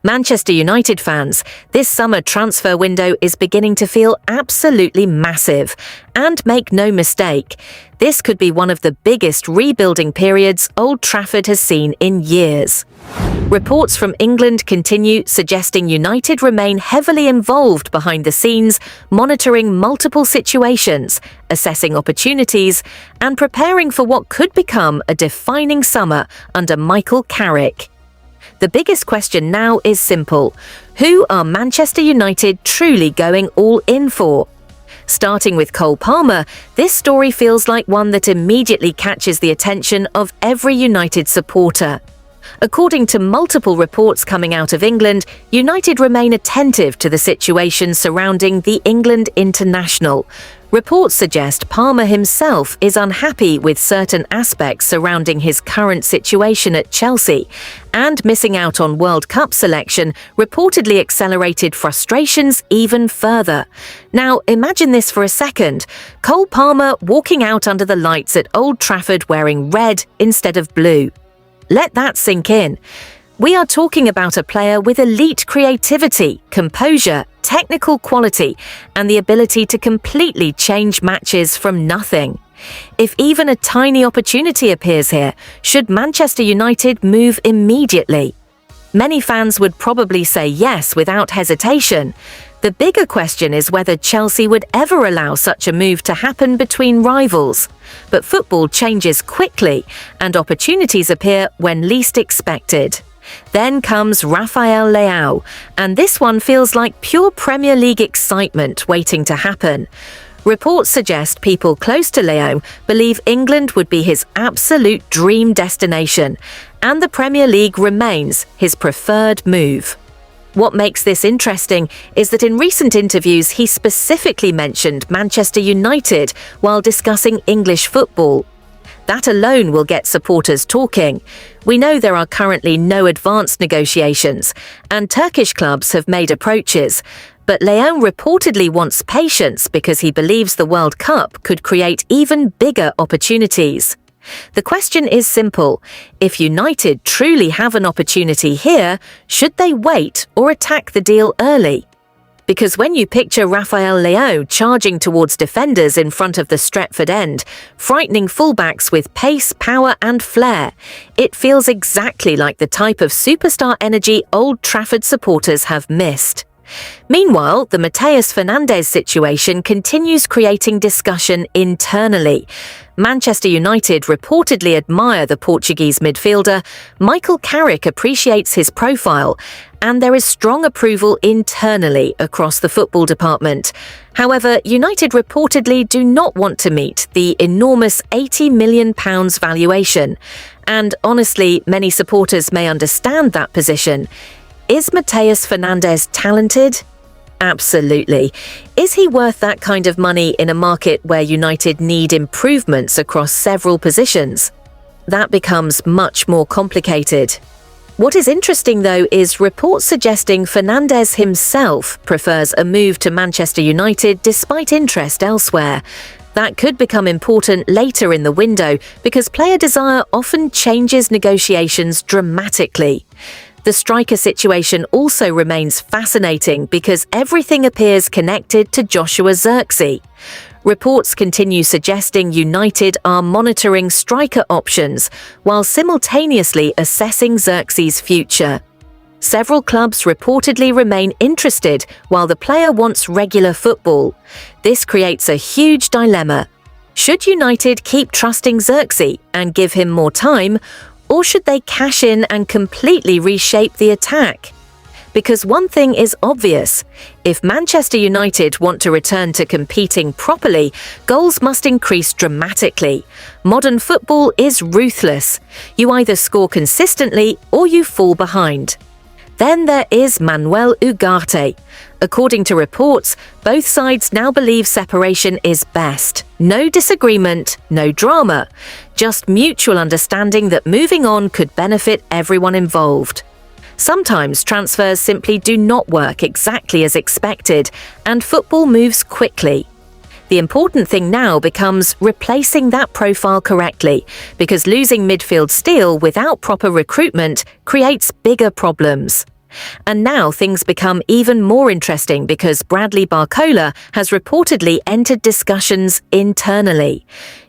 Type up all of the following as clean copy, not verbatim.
Manchester United fans, this summer transfer window is beginning to feel absolutely massive. And make no mistake, this could be one of the biggest rebuilding periods Old Trafford has seen in years. Reports from England continue suggesting United remain heavily involved behind the scenes, monitoring multiple situations, assessing opportunities, and preparing for what could become a defining summer under Michael Carrick. The biggest question now is simple. Who are Manchester United truly going all in for? Starting with Cole Palmer, this story feels like one that immediately catches the attention of every United supporter. According to multiple reports coming out of England, United remain attentive to the situation surrounding the England international. Reports suggest Palmer himself is unhappy with certain aspects surrounding his current situation at Chelsea, and missing out on World Cup selection reportedly accelerated frustrations even further. Now, imagine this for a second. Cole Palmer walking out under the lights at Old Trafford wearing red instead of blue. Let that sink in. We are talking about a player with elite creativity, composure, technical quality, and the ability to completely change matches from nothing. If even a tiny opportunity appears here, should Manchester United move immediately? Many fans would probably say yes without hesitation. The bigger question is whether Chelsea would ever allow such a move to happen between rivals. But football changes quickly, and opportunities appear when least expected. Then comes Rafael Leão, and this one feels like pure Premier League excitement waiting to happen. Reports suggest people close to Leão believe England would be his absolute dream destination, and the Premier League remains his preferred move. What makes this interesting is that in recent interviews he specifically mentioned Manchester United while discussing English football. That alone will get supporters talking. We know there are currently no advanced negotiations, and Turkish clubs have made approaches. But Leão reportedly wants patience because he believes the World Cup could create even bigger opportunities. The question is simple. If United truly have an opportunity here, should they wait or attack the deal early? Because when you picture Rafael Leão charging towards defenders in front of the Stretford end, frightening fullbacks with pace, power and flair, it feels exactly like the type of superstar energy Old Trafford supporters have missed. Meanwhile, the Matheus Fernandes situation continues creating discussion internally. Manchester United reportedly admire the Portuguese midfielder. Michael Carrick appreciates his profile, and there is strong approval internally across the football department. However, United reportedly do not want to meet the enormous £80 million valuation. And honestly, many supporters may understand that position. Is Matheus Fernandes talented? Absolutely. Is he worth that kind of money in a market where United need improvements across several positions? That becomes much more complicated. What is interesting, though, is reports suggesting Fernandes himself prefers a move to Manchester United despite interest elsewhere. That could become important later in the window because player desire often changes negotiations dramatically. The striker situation also remains fascinating because everything appears connected to Joshua Zirkzee. Reports continue suggesting United are monitoring striker options while simultaneously assessing Zirkzee's future. Several clubs reportedly remain interested while the player wants regular football. This creates a huge dilemma. Should United keep trusting Zirkzee and give him more time, or should they cash in and completely reshape the attack? Because one thing is obvious. If Manchester United want to return to competing properly, goals must increase dramatically. Modern football is ruthless. You either score consistently or you fall behind. Then there is Manuel Ugarte. According to reports, both sides now believe separation is best. No disagreement, no drama. Just mutual understanding that moving on could benefit everyone involved. Sometimes transfers simply do not work exactly as expected, and football moves quickly. The important thing now becomes replacing that profile correctly, because losing midfield steel without proper recruitment creates bigger problems. And now things become even more interesting because Bradley Barcola has reportedly entered discussions internally.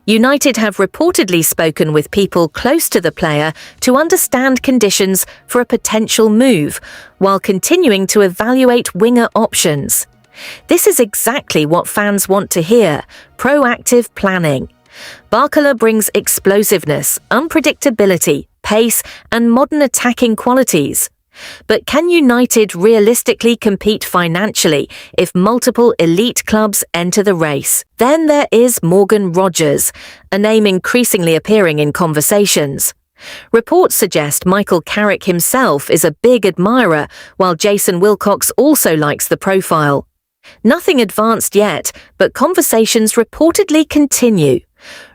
United have reportedly spoken with people close to the player to understand conditions for a potential move, while continuing to evaluate winger options. This is exactly what fans want to hear: proactive planning. Barcola brings explosiveness, unpredictability, pace, and modern attacking qualities. But can United realistically compete financially if multiple elite clubs enter the race? Then there is Morgan Rogers, a name increasingly appearing in conversations. Reports suggest Michael Carrick himself is a big admirer, while Jason Wilcox also likes the profile. Nothing advanced yet, but conversations reportedly continue.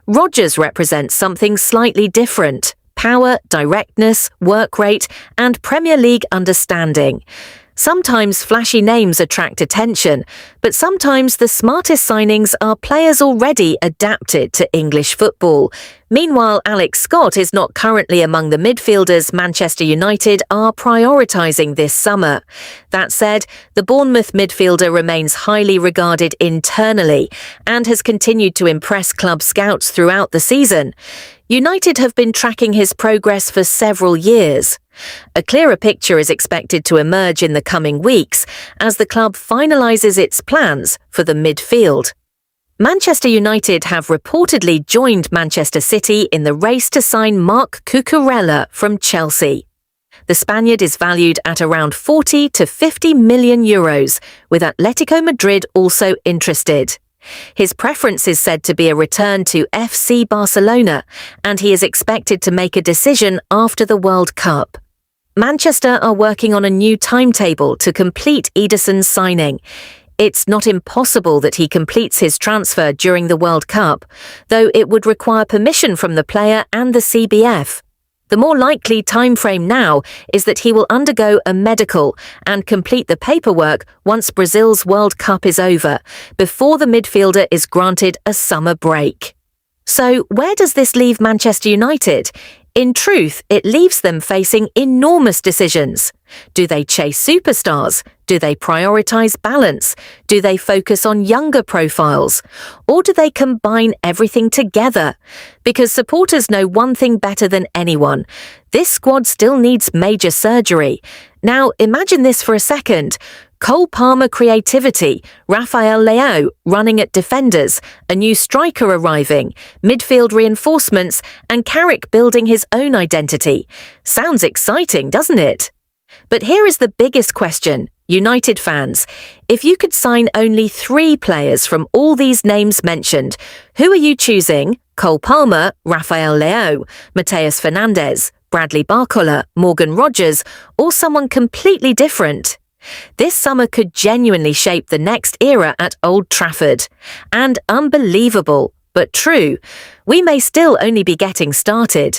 Rogers represents something slightly different: power, directness, work rate, and Premier League understanding. Sometimes flashy names attract attention, but sometimes the smartest signings are players already adapted to English football. Meanwhile, Alex Scott is not currently among the midfielders Manchester United are prioritising this summer. That said, the Bournemouth midfielder remains highly regarded internally and has continued to impress club scouts throughout the season. United have been tracking his progress for several years. A clearer picture is expected to emerge in the coming weeks as the club finalises its plans for the midfield. Manchester United have reportedly joined Manchester City in the race to sign Marc Cucurella from Chelsea. The Spaniard is valued at around 40 to 50 million euros, with Atletico Madrid also interested. His preference is said to be a return to FC Barcelona, and he is expected to make a decision after the World Cup. Manchester are working on a new timetable to complete Ederson's signing. It's not impossible that he completes his transfer during the World Cup, though it would require permission from the player and the CBF. The more likely timeframe now is that he will undergo a medical and complete the paperwork once Brazil's World Cup is over, before the midfielder is granted a summer break. So where does this leave Manchester United? In truth, it leaves them facing enormous decisions. Do they chase superstars? Do they prioritise balance? Do they focus on younger profiles? Or do they combine everything together? Because supporters know one thing better than anyone: this squad still needs major surgery. Now, imagine this for a second. Cole Palmer creativity, Rafael Leao running at defenders, a new striker arriving, midfield reinforcements, and Carrick building his own identity. Sounds exciting, doesn't it? But here is the biggest question, United fans. If you could sign only 3 players from all these names mentioned, who are you choosing? Cole Palmer, Rafael Leao, Mateus Fernandes, Bradley Barcola, Morgan Rogers, or someone completely different? This summer could genuinely shape the next era at Old Trafford. And unbelievable, but true, we may still only be getting started.